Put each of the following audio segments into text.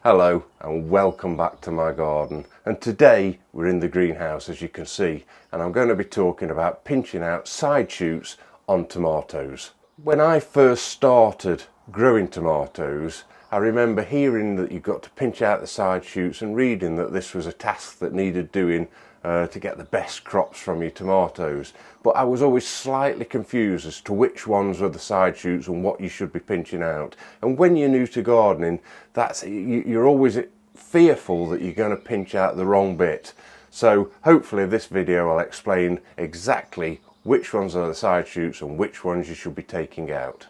Hello and welcome back to my garden, and today we're in the greenhouse, as you can see, and I'm going to be talking about pinching out side shoots on tomatoes. When I first started growing tomatoes, I remember hearing that you've got to pinch out the side shoots and reading that this was a task that needed doing to get the best crops from your tomatoes. But I was always slightly confused as to which ones were the side shoots and what you should be pinching out. And when you're new to gardening, you're always fearful that you're going to pinch out the wrong bit. So hopefully this video will explain exactly which ones are the side shoots and which ones you should be taking out.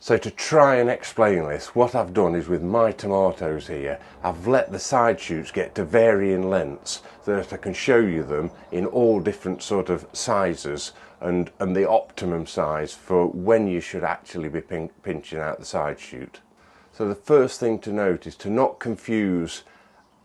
So to try and explain this, what I've done is with my tomatoes here, I've let the side shoots get to varying lengths so that I can show you them in all different sort of sizes and the optimum size for when you should actually be pinching out the side shoot. So the first thing to note is to not confuse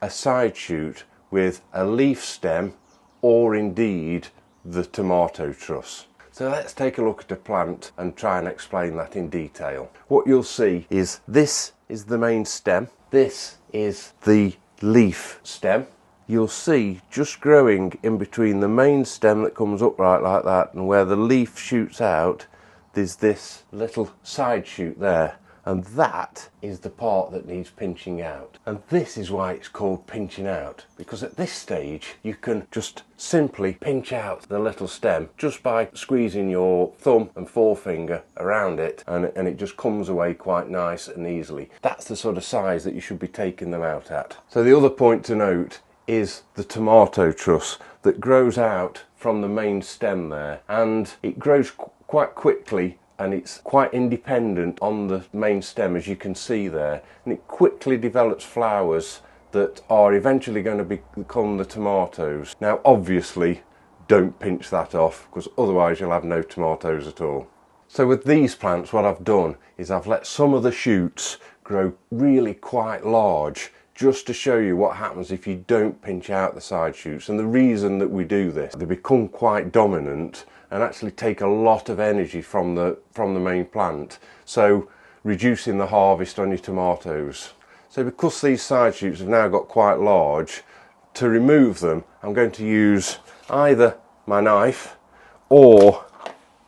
a side shoot with a leaf stem or indeed the tomato truss. So let's take a look at a plant and try and explain that in detail. What you'll see is this is the main stem, this is the leaf stem. You'll see just growing in between the main stem that comes upright like that and where the leaf shoots out, there's this little side shoot there. And that is the part that needs pinching out. And this is why it's called pinching out, because at this stage you can just simply pinch out the little stem just by squeezing your thumb and forefinger around it, and it just comes away quite nice and easily. That's the sort of size that you should be taking them out at. So the other point to note is the tomato truss that grows out from the main stem there, and it grows quite quickly. And it's quite independent on the main stem, as you can see there, and it quickly develops flowers that are eventually going to become the tomatoes. Now obviously don't pinch that off, because otherwise you'll have no tomatoes at all. So with these plants, what I've done is I've let some of the shoots grow really quite large, just to show you what happens if you don't pinch out the side shoots. And the reason that we do this, they become quite dominant and actually take a lot of energy from the main plant, so reducing the harvest on your tomatoes. So because these side shoots have now got quite large, to remove them I'm going to use either my knife or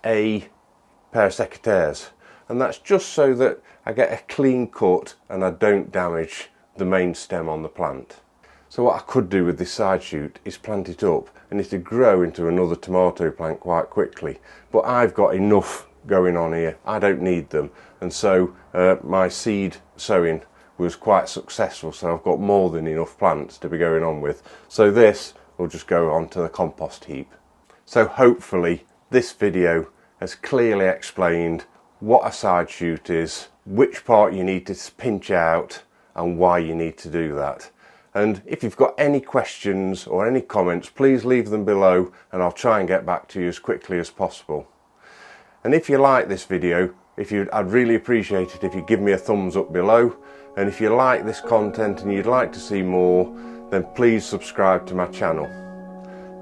a pair of secateurs, and that's just so that I get a clean cut and I don't damage the main stem on the plant. So what I could do with this side shoot is plant it up and it'll grow into another tomato plant quite quickly. But I've got enough going on here, I don't need them. And so my seed sowing was quite successful, so I've got more than enough plants to be going on with. So this will just go onto the compost heap. So hopefully this video has clearly explained what a side shoot is, which part you need to pinch out and why you need to do that. And if you've got any questions or any comments, please leave them below and I'll try and get back to you as quickly as possible. And if you like this video, I'd really appreciate it if you give me a thumbs up below. And if you like this content and you'd like to see more, then please subscribe to my channel.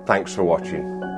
Thanks for watching.